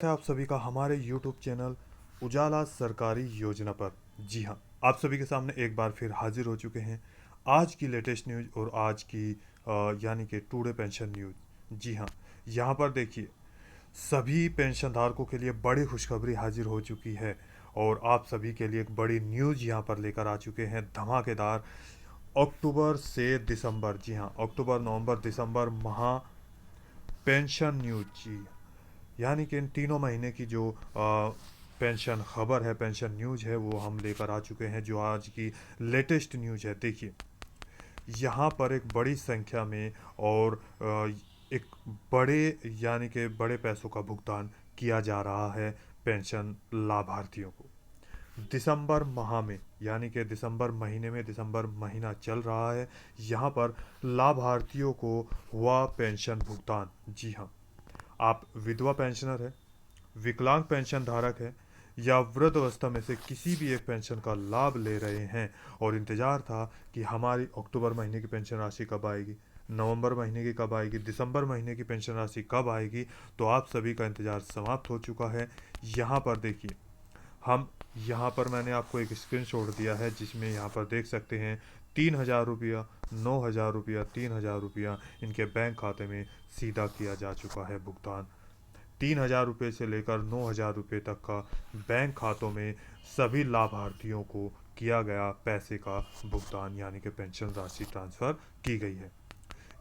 है आप सभी का हमारे YouTube चैनल उजाला सरकारी योजना पर। जी हाँ, आप सभी के सामने एक बार फिर हाजिर हो चुके हैं आज की लेटेस्ट न्यूज़ और आज की यानी कि टुडे पेंशन न्यूज़। जी हाँ, यहाँ पर देखिए सभी पेंशन धारकों के लिए बड़ी खुशखबरी हाजिर हो चुकी है और आप सभी के लिए एक बड़ी न्यूज़ यहाँ पर लेकर आ चुके हैं धमाकेदार। अक्टूबर से दिसंबर, जी हाँ, अक्टूबर नवंबर दिसंबर माह पेंशन न्यूज़। जी, यानी कि इन तीनों महीने की जो पेंशन खबर है, पेंशन न्यूज़ है, वो हम लेकर आ चुके हैं जो आज की लेटेस्ट न्यूज़ है। देखिए यहाँ पर एक बड़ी संख्या में और एक बड़े यानी कि बड़े पैसों का भुगतान किया जा रहा है पेंशन लाभार्थियों को दिसंबर माह में, यानी कि दिसंबर महीने में, दिसंबर महीना चल रहा है। यहाँ पर लाभार्थियों को हुआ पेंशन भुगतान। जी हाँ, आप विधवा पेंशनर है, विकलांग पेंशन धारक है या वृद्ध अवस्था में से किसी भी एक पेंशन का लाभ ले रहे हैं और इंतज़ार था कि हमारी अक्टूबर महीने की पेंशन राशि कब आएगी, नवंबर महीने की कब आएगी, दिसंबर महीने की पेंशन राशि कब आएगी, तो आप सभी का इंतज़ार समाप्त हो चुका है। यहाँ पर देखिए, हम यहाँ पर मैंने आपको एक स्क्रीनशॉट दिया है जिसमें यहाँ पर देख सकते हैं 3,000 रुपया, 9,000 रुपया, 3,000 रुपया इनके बैंक खाते में सीधा किया जा चुका है भुगतान। 3,000 रुपये से लेकर 9,000 रुपये तक का बैंक खातों में सभी लाभार्थियों को किया गया पैसे का भुगतान, यानी कि पेंशन राशि ट्रांसफ़र की गई है।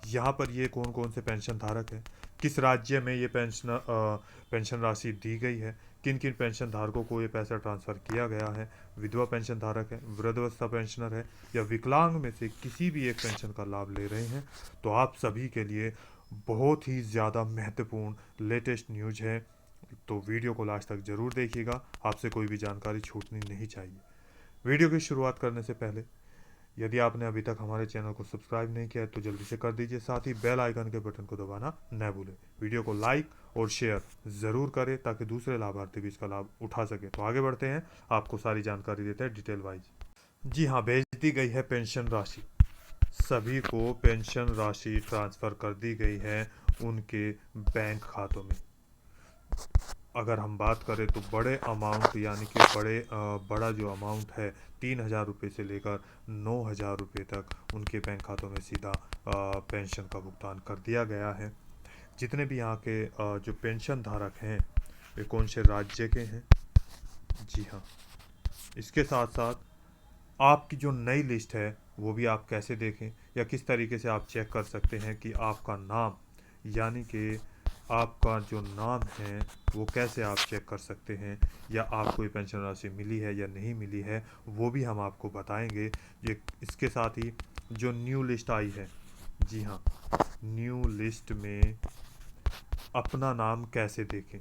यहाँ पर ये कौन कौन से पेंशन धारक हैं, किस राज्य में ये पेंशन राशि दी गई है, किन किन पेंशन धारकों को ये पैसा ट्रांसफ़र किया गया है, विधवा पेंशन धारक है, वृद्धावस्था पेंशनर है या विकलांग में से किसी भी एक पेंशन का लाभ ले रहे हैं, तो आप सभी के लिए बहुत ही ज़्यादा महत्वपूर्ण लेटेस्ट न्यूज़ है। तो वीडियो को लास्ट तक ज़रूर देखिएगा, आपसे कोई भी जानकारी छूटनी नहीं चाहिए। वीडियो की शुरुआत करने से पहले यदि आपने अभी तक हमारे चैनल को सब्सक्राइब नहीं किया है तो जल्दी से कर दीजिए, साथ ही बेल आइकन के बटन को दबाना न भूलें। वीडियो को लाइक और शेयर ज़रूर करें ताकि दूसरे लाभार्थी भी इसका लाभ उठा सके। तो आगे बढ़ते हैं, आपको सारी जानकारी देते हैं डिटेल वाइज। जी हाँ, भेज दी गई है पेंशन राशि, सभी को पेंशन राशि ट्रांसफ़र कर दी गई है उनके बैंक खातों में। अगर हम बात करें तो बड़े अमाउंट यानी कि बड़ा जो अमाउंट है 3,000 रुपये से लेकर 9,000 रुपये तक उनके बैंक खातों में सीधा पेंशन का भुगतान कर दिया गया है। जितने भी यहाँ के जो पेंशन धारक हैं वे कौन से राज्य के हैं, जी हाँ, इसके साथ साथ आपकी जो नई लिस्ट है वो भी आप कैसे देखें या किस तरीके से आप चेक कर सकते हैं कि आपका नाम, यानी कि आपका जो नाम है वो कैसे आप चेक कर सकते हैं या आपको ये पेंशन राशि मिली है या नहीं मिली है, वो भी हम आपको बताएंगे। ये इसके साथ ही जो न्यू लिस्ट आई है, जी हाँ, न्यू लिस्ट में अपना नाम कैसे देखें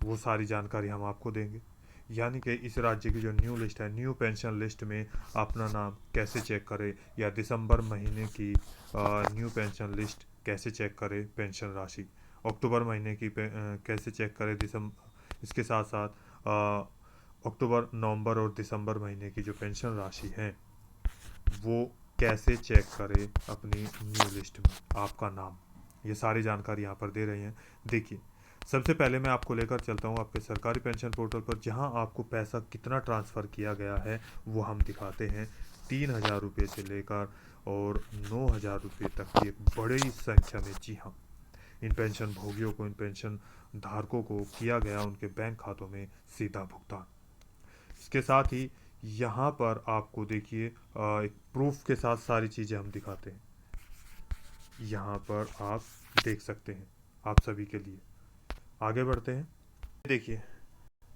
वो सारी जानकारी हम आपको देंगे। यानी कि इस राज्य की जो न्यू लिस्ट है, न्यू पेंशन लिस्ट में अपना नाम कैसे चेक करें या दिसंबर महीने की न्यू पेंशन लिस्ट कैसे चेक करें, पेंशन राशि अक्टूबर महीने की कैसे चेक करें, दिसंबर, इसके साथ साथ अक्टूबर, नवंबर और दिसंबर महीने की जो पेंशन राशि है वो कैसे चेक करें अपनी न्यू लिस्ट में आपका नाम, ये सारी जानकारी यहाँ पर दे रहे हैं। देखिए, सबसे पहले मैं आपको लेकर चलता हूँ आपके सरकारी पेंशन पोर्टल पर, जहाँ आपको पैसा कितना ट्रांसफ़र किया गया है वो हम दिखाते हैं। 3,000 रुपये से लेकर और 9,000 रुपये तक की एक बड़ी संख्या में, जी हाँ, इन पेंशन भोगियों को, इन पेंशन धारकों को किया गया उनके बैंक खातों में सीधा भुगतान। इसके साथ ही यहाँ पर आपको देखिए एक प्रूफ के साथ सारी चीज़ें हम दिखाते हैं, यहाँ पर आप देख सकते हैं आप सभी के लिए। आगे बढ़ते हैं। देखिए,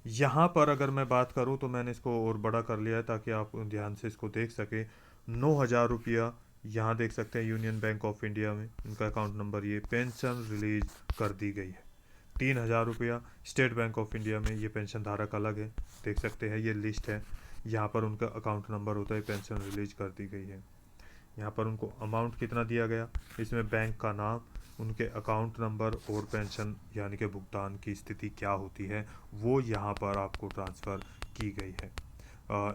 यहाँ पर अगर मैं बात करूँ तो मैंने इसको और बड़ा कर लिया है ताकि आप ध्यान से इसको देख सकें। 9,000 रुपया यहाँ देख सकते हैं यूनियन बैंक ऑफ इंडिया में, इनका अकाउंट नंबर, ये पेंशन रिलीज कर दी गई है। 3,000 रुपया स्टेट बैंक ऑफ इंडिया में, ये पेंशन धारक अलग है, देख सकते हैं ये लिस्ट है, यहाँ पर उनका अकाउंट नंबर होता है, पेंशन रिलीज कर दी गई है। यहाँ पर उनको अमाउंट कितना दिया गया, इसमें बैंक का नाम, उनके अकाउंट नंबर और पेंशन यानी कि भुगतान की स्थिति क्या होती है वो यहाँ पर आपको ट्रांसफ़र की गई है,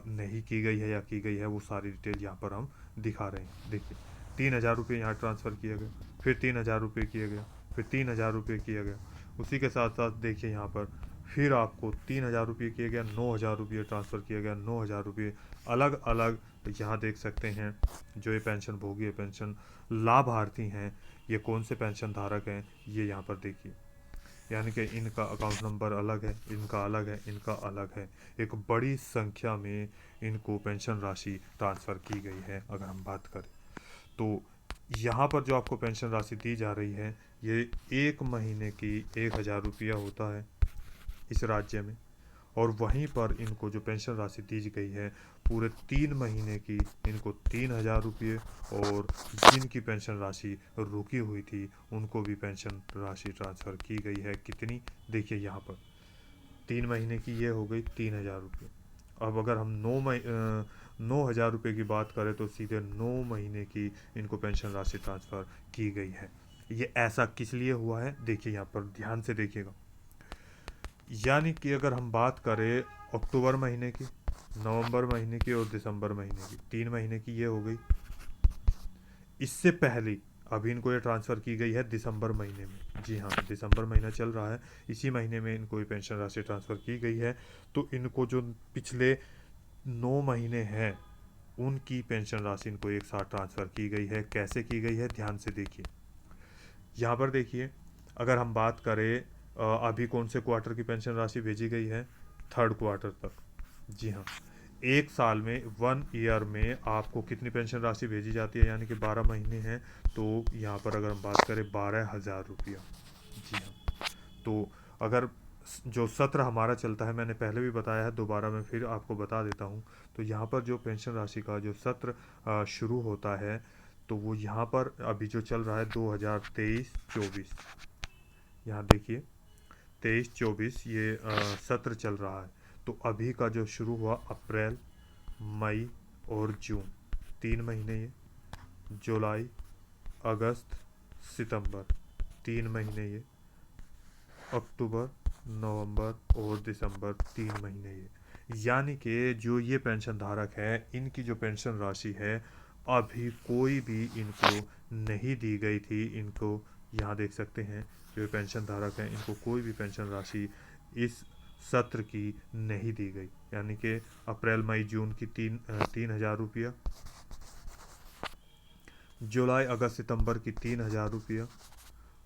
नहीं की गई है या की गई है, वो सारी डिटेल यहाँ पर हम दिखा रहे हैं। देखिए, 3,000 रुपये यहाँ ट्रांसफ़र किया गया, फिर 3,000 रुपये किया गया, फिर 3,000 रुपये किया गया, उसी के साथ साथ देखिए यहाँ पर फिर आपको 3,000 रुपये किए गया, 9,000 रुपये ट्रांसफ़र किया गया, 9,000 रुपये अलग अलग। तो यहाँ देख सकते हैं जो ये पेंशन भोगी है, पेंशन लाभार्थी हैं, ये कौन से पेंशन धारक हैं, ये यहाँ पर देखिए। यानी कि इनका अकाउंट नंबर अलग है, इनका अलग है, इनका अलग है। एक बड़ी संख्या में इनको पेंशन राशि ट्रांसफ़र की गई है। अगर हम बात करें तो यहाँ पर जो आपको पेंशन राशि दी जा रही है, ये 1 महीने की 1,000 रुपया होता है इस राज्य में। और वहीं पर इनको जो पेंशन राशि दी गई है पूरे 3 महीने की, इनको 3,000 रुपये। और जिनकी पेंशन राशि रुकी हुई थी उनको भी पेंशन राशि ट्रांसफ़र की गई है। कितनी, देखिए यहाँ पर 3 महीने की ये हो गई 3,000 रुपये। अब अगर हम 9,000 रुपये की बात करें तो सीधे 9 महीने की इनको पेंशन राशि ट्रांसफ़र की गई है। ये ऐसा किस लिए हुआ है, देखिए यहाँ पर ध्यान से देखिएगा। यानी कि अगर हम बात करें अक्टूबर महीने की, नवंबर महीने की और दिसंबर महीने की, 3 महीने की ये हो गई। इससे पहले अभी इनको ये ट्रांसफ़र की गई है दिसंबर महीने में। जी हाँ, दिसंबर महीना चल रहा है, इसी महीने में इनको ये पेंशन राशि ट्रांसफ़र की गई है। तो इनको जो पिछले 9 महीने हैं उनकी पेंशन राशि इनको एक साथ ट्रांसफ़र की गई है। कैसे की गई है, ध्यान से देखिए। यहाँ पर देखिए, अगर हम बात करें अभी कौन से क्वार्टर की पेंशन राशि भेजी गई है, थर्ड क्वार्टर तक। जी हाँ, एक साल में, 1 ईयर में आपको कितनी पेंशन राशि भेजी जाती है, यानी कि 12 महीने हैं। तो यहाँ पर अगर हम बात करें 12,000 रुपया। जी हाँ, तो अगर जो सत्र हमारा चलता है, मैंने पहले भी बताया है, दोबारा मैं फिर आपको बता देता हूँ। तो यहाँ पर जो पेंशन राशि का जो सत्र शुरू होता है, तो वो यहाँ पर अभी जो चल रहा है 2023-24, यहाँ देखिए 23-24 ये सत्र चल रहा है। तो अभी का जो शुरू हुआ अप्रैल, मई और जून, 3 महीने ये, जुलाई, अगस्त, सितंबर, 3 महीने ये, अक्टूबर, नवंबर और दिसंबर, 3 महीने ये। यानी कि जो ये पेंशन धारक है इनकी जो पेंशन राशि है अभी कोई भी इनको नहीं दी गई थी। इनको यहाँ देख सकते हैं जो पेंशन धारक हैं इनको कोई भी पेंशन राशि इस सत्र की नहीं दी गई। यानी कि अप्रैल, मई, जून की 3,000 रुपया, जुलाई, अगस्त, सितंबर की 3,000 रुपया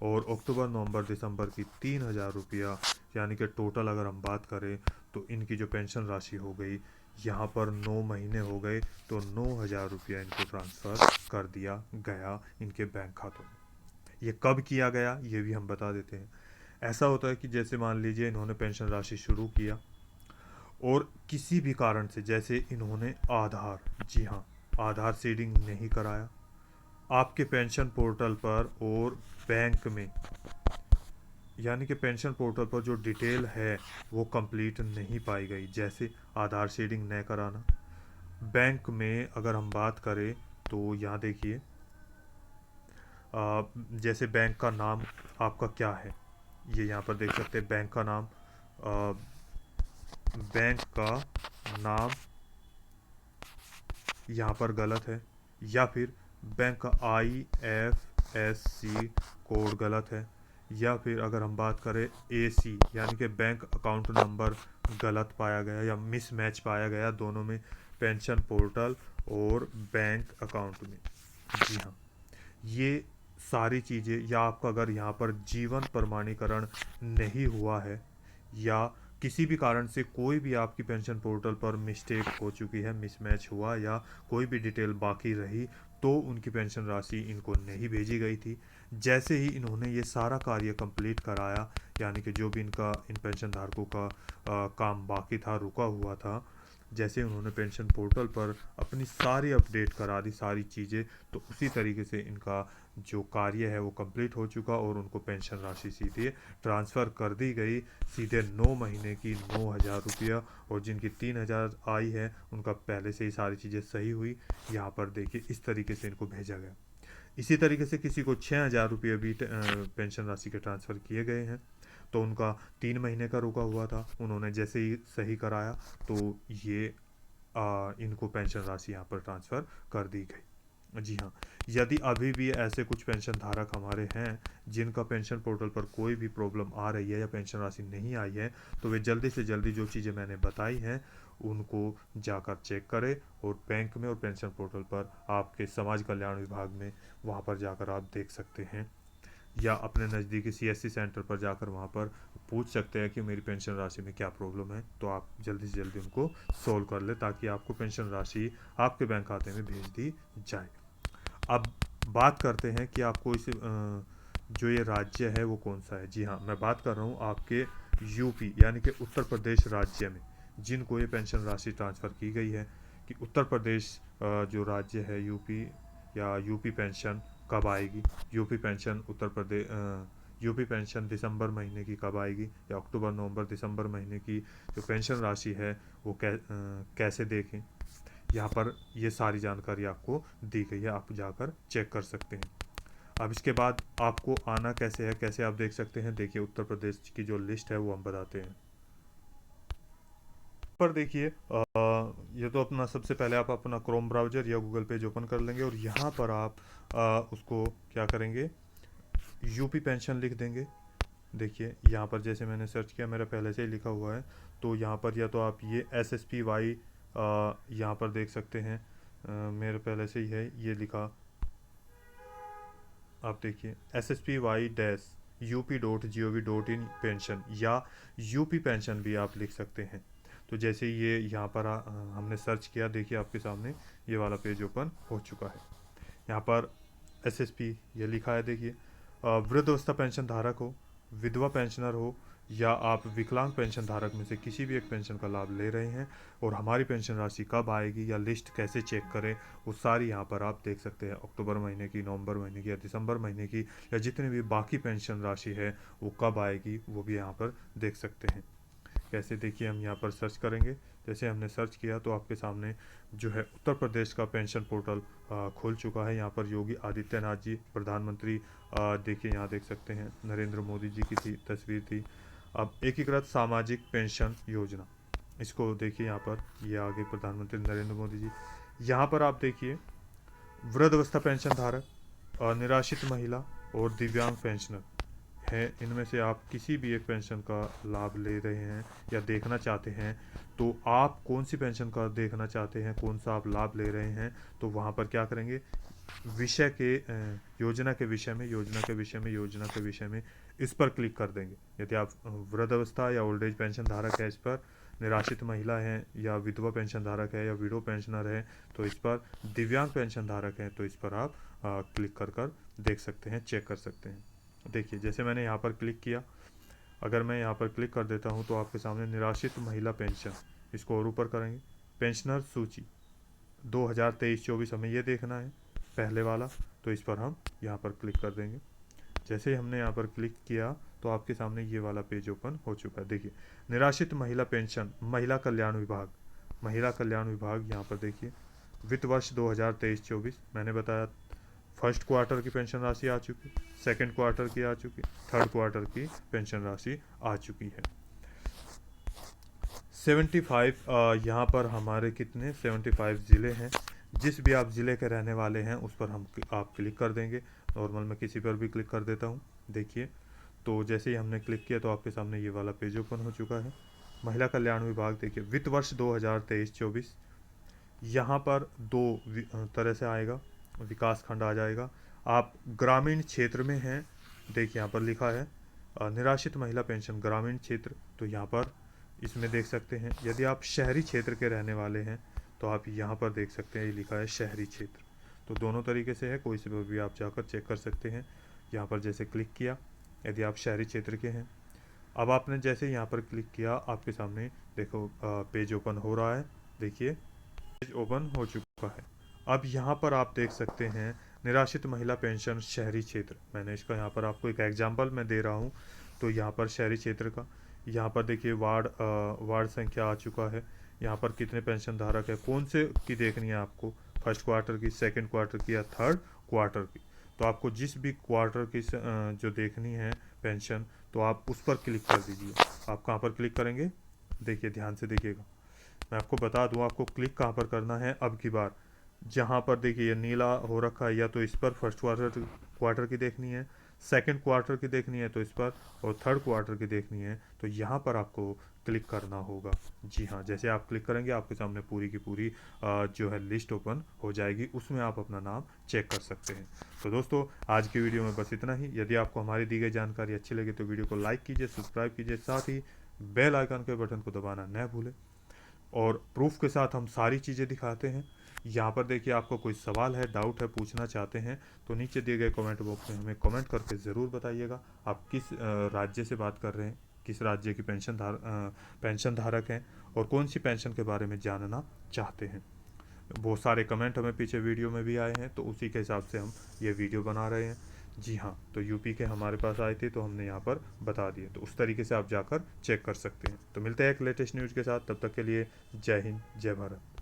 और अक्टूबर, नवंबर, दिसंबर की 3,000 रुपया। यानी कि टोटल अगर हम बात करें तो इनकी जो पेंशन राशि हो गई, यहाँ पर 9 महीने हो गए तो 9,000 रुपया इनको ट्रांसफ़र कर दिया गया इनके बैंक खातों में। ये कब किया गया ये भी हम बता देते हैं। ऐसा होता है कि जैसे मान लीजिए इन्होंने पेंशन राशि शुरू किया और किसी भी कारण से, जैसे इन्होंने आधार, जी हाँ, आधार सीडिंग नहीं कराया आपके पेंशन पोर्टल पर और बैंक में, यानी कि पेंशन पोर्टल पर जो डिटेल है वो कंप्लीट नहीं पाई गई। जैसे आधार सीडिंग न कराना, बैंक में अगर हम बात करें तो यहाँ देखिए जैसे बैंक का नाम आपका क्या है, ये यहाँ पर देख सकते हैं। बैंक का नाम, बैंक का नाम यहाँ पर गलत है, या फिर बैंक का IFSC कोड गलत है, या फिर अगर हम बात करें AC यानी कि बैंक अकाउंट नंबर गलत पाया गया या मिसमैच पाया गया दोनों में, पेंशन पोर्टल और बैंक अकाउंट में। जी हाँ, ये सारी चीज़ें, या आपका अगर यहाँ पर जीवन प्रमाणीकरण नहीं हुआ है या किसी भी कारण से कोई भी आपकी पेंशन पोर्टल पर मिस्टेक हो चुकी है, मिसमैच हुआ या कोई भी डिटेल बाकी रही, तो उनकी पेंशन राशि इनको नहीं भेजी गई थी। जैसे ही इन्होंने ये सारा कार्य कंप्लीट कराया, यानी कि जो भी इनका इन पेंशन धारकों का काम बाकी था, रुका हुआ था, जैसे उन्होंने पेंशन पोर्टल पर अपनी सारी अपडेट करा दी सारी चीज़ें, तो उसी तरीके से इनका जो कार्य है वो कंप्लीट हो चुका और उनको पेंशन राशि सीधे ट्रांसफ़र कर दी गई, सीधे 9 महीने की 9,000 रुपया। और जिनकी 3,000 आई है उनका पहले से ही सारी चीज़ें सही हुई। यहाँ पर देखिए इस तरीके से इनको भेजा गया। इसी तरीके से किसी को 6,000 रुपये भी पेंशन राशि के ट्रांसफ़र किए गए हैं। तो उनका 3 महीने का रुका हुआ था, उन्होंने जैसे ही सही कराया तो ये इनको पेंशन राशि यहाँ पर ट्रांसफ़र कर दी गई। जी हाँ, यदि अभी भी ऐसे कुछ पेंशन धारक हमारे हैं जिनका पेंशन पोर्टल पर कोई भी प्रॉब्लम आ रही है या पेंशन राशि नहीं आई है, तो वे जल्दी से जल्दी जो चीज़ें मैंने बताई हैं उनको जाकर चेक करें, और बैंक में और पेंशन पोर्टल पर आपके समाज कल्याण विभाग में वहाँ पर जाकर आप देख सकते हैं, या अपने नज़दीकी सीएससी सेंटर पर जाकर वहाँ पर पूछ सकते हैं कि मेरी पेंशन राशि में क्या प्रॉब्लम है, तो आप जल्दी से जल्दी उनको सोल्व कर ले ताकि आपको पेंशन राशि आपके बैंक खाते में भेज दी जाए। अब बात करते हैं कि आपको इस जो ये राज्य है वो कौन सा है। जी हाँ, मैं बात कर रहा हूँ आपके यूपी यानी कि उत्तर प्रदेश राज्य में जिनको ये पेंशन राशि ट्रांसफ़र की गई है, कि उत्तर प्रदेश जो राज्य है यूपी, या यूपी पेंशन कब आएगी, UP pension Uttar Pradesh UP pension दिसंबर महीने की कब आएगी, या अक्टूबर नवंबर दिसंबर महीने की जो पेंशन राशि है वो कैसे देखें। यहाँ पर ये सारी जानकारी आपको दी गई है, आप जाकर चेक कर सकते हैं। अब इसके बाद आपको आना कैसे है, कैसे आप देख सकते हैं, देखिए उत्तर प्रदेश की जो लिस्ट है वो हम बताते हैं। पर देखिए ये तो अपना सबसे पहले आप अपना क्रोम ब्राउज़र या गूगल पेज ओपन कर लेंगे, और यहाँ पर आप उसको क्या करेंगे, यूपी पेंशन लिख देंगे। देखिए यहाँ पर जैसे मैंने सर्च किया, मेरा पहले से ही लिखा हुआ है, तो यहाँ पर या तो आप ये SSPY यहाँ पर देख सकते हैं, मेरे पहले से ही है ये लिखा, आप देखिए SSPY-UP.gov.in पेंशन, या यूपी पेंशन भी आप लिख सकते हैं। तो जैसे ये यहाँ पर हमने सर्च किया, देखिए आपके सामने ये वाला पेज ओपन हो चुका है। यहाँ पर SSP ये लिखा है, देखिए वृद्धावस्था पेंशन धारक हो, विधवा पेंशनर हो, या आप विकलांग पेंशन धारक में से किसी भी एक पेंशन का लाभ ले रहे हैं, और हमारी पेंशन राशि कब आएगी या लिस्ट कैसे चेक करें, वो सारी यहाँ पर आप देख सकते हैं। अक्टूबर महीने की, नवंबर महीने की, या दिसंबर महीने की, या जितनी भी बाकी पेंशन राशि है वो कब आएगी वो भी यहाँ पर देख सकते हैं। कैसे, देखिए हम यहाँ पर सर्च करेंगे, जैसे हमने सर्च किया तो आपके सामने जो है उत्तर प्रदेश का पेंशन पोर्टल खुल चुका है। यहाँ पर योगी आदित्यनाथ जी प्रधानमंत्री, देखिए यहाँ देख सकते हैं, नरेंद्र मोदी जी की थी तस्वीर थी। अब एकीकृत सामाजिक पेंशन योजना, इसको देखिए यहाँ पर, ये आगे प्रधानमंत्री नरेंद्र मोदी जी। यहाँ पर आप देखिए वृद्धावस्था पेंशन धारक, निराश्रित महिला और दिव्यांग पेंशनर है, इनमें से आप किसी भी एक पेंशन का लाभ ले रहे हैं या देखना चाहते हैं, तो आप कौन सी पेंशन का देखना चाहते हैं, कौन सा आप लाभ ले रहे हैं, तो वहाँ पर क्या करेंगे, विषय के योजना के विषय में, योजना के विषय में, योजना के विषय में, इस पर क्लिक कर देंगे। यदि आप वृद्धावस्था या ओल्ड एज पेंशन धारक है इस पर, निराश्रित महिला है या विधवा पेंशन धारक है या विडो पेंशनर है तो इस पर, दिव्यांग पेंशन धारक है तो इस पर आप क्लिक कर कर देख सकते हैं, चेक कर सकते हैं। देखिए जैसे मैंने यहाँ पर क्लिक किया, अगर मैं यहाँ पर क्लिक कर देता हूँ तो आपके सामने निराश्रित महिला पेंशन, इसको और ऊपर करेंगे, पेंशनर सूची 2023-24 हमें ये देखना है पहले वाला, तो इस पर हम यहाँ पर क्लिक कर देंगे। जैसे ही हमने यहाँ पर क्लिक किया तो आपके सामने ये वाला पेज ओपन हो चुका है। देखिए निराश्रित महिला पेंशन, महिला कल्याण विभाग, महिला कल्याण विभाग, यहाँ पर देखिए वित्त वर्ष 2023-24 मैंने बताया, फर्स्ट क्वार्टर की पेंशन राशि आ चुकी, सेकंड क्वार्टर की आ चुकी, थर्ड क्वार्टर की पेंशन राशि आ चुकी है। 75 यहाँ पर हमारे कितने 75 ज़िले हैं, जिस भी आप ज़िले के रहने वाले हैं उस पर आप क्लिक कर देंगे। नॉर्मल मैं किसी पर भी क्लिक कर देता हूँ। देखिए तो जैसे ही हमने क्लिक किया तो आपके सामने ये वाला पेज ओपन हो चुका है। महिला कल्याण विभाग, देखिए वित्त वर्ष 2023-24, यहाँ पर दो तरह से आएगा, विकास खंड आ जाएगा। आप ग्रामीण क्षेत्र में हैं, देखिए यहाँ पर लिखा है निराश्रित महिला पेंशन ग्रामीण क्षेत्र, तो यहाँ पर इसमें देख सकते हैं। यदि आप शहरी क्षेत्र के रहने वाले हैं तो आप यहाँ पर देख सकते हैं, ये लिखा है शहरी क्षेत्र। तो दोनों तरीके से है, कोई से भी आप जाकर चेक कर सकते हैं। यहाँ पर जैसे क्लिक किया, यदि आप शहरी क्षेत्र के हैं, अब आपने जैसे यहाँ पर क्लिक किया आपके सामने देखो पेज ओपन हो रहा है। देखिए पेज ओपन हो चुका है। अब यहाँ पर आप देख सकते हैं निराश्रित महिला पेंशन शहरी क्षेत्र, मैंने इसका यहाँ पर आपको एक एग्जांपल मैं दे रहा हूँ। तो यहाँ पर शहरी क्षेत्र का, यहाँ पर देखिए वार्ड संख्या आ चुका है। यहाँ पर कितने पेंशन धारक है, कौन से की देखनी है आपको, फर्स्ट क्वार्टर की, सेकंड क्वार्टर की, या थर्ड क्वार्टर की। तो आपको जिस भी क्वार्टर की जो देखनी है पेंशन, तो आप उस पर क्लिक कर दीजिए। आप कहाँ पर क्लिक करेंगे, देखिए ध्यान से देखिएगा, मैं आपको बता दूं आपको क्लिक कहाँ पर करना है अब की बार। जहाँ पर देखिए ये नीला हो रखा है, या तो इस पर फर्स्ट क्वार्टर की देखनी है, सेकंड क्वार्टर की देखनी है तो इस पर, और थर्ड क्वार्टर की देखनी है तो यहाँ पर आपको क्लिक करना होगा। जी हाँ, जैसे आप क्लिक करेंगे आपके सामने पूरी की पूरी जो है लिस्ट ओपन हो जाएगी, उसमें आप अपना नाम चेक कर सकते हैं। तो दोस्तों आज की वीडियो में बस इतना ही। यदि आपको हमारी दी गई जानकारी अच्छी लगे तो वीडियो को लाइक कीजिए, सब्सक्राइब कीजिए, साथ ही बेल आइकन के बटन को दबाना न भूलें। और प्रूफ के साथ हम सारी चीज़ें दिखाते हैं। यहाँ पर देखिए आपको कोई सवाल है, डाउट है, पूछना चाहते हैं तो नीचे दिए गए कमेंट बॉक्स में हमें कमेंट करके ज़रूर बताइएगा आप किस राज्य से बात कर रहे हैं, किस राज्य की पेंशन धारक हैं, और कौन सी पेंशन के बारे में जानना चाहते हैं। वो सारे कमेंट हमें पीछे वीडियो में भी आए हैं, तो उसी के हिसाब से हम ये वीडियो बना रहे हैं। जी हाँ, तो यूपी के हमारे पास आए थे तो हमने यहाँ पर बता दिए, तो उस तरीके से आप जाकर चेक कर सकते हैं। तो मिलते हैं एक लेटेस्ट न्यूज़ के साथ, तब तक के लिए जय हिंद, जय भारत।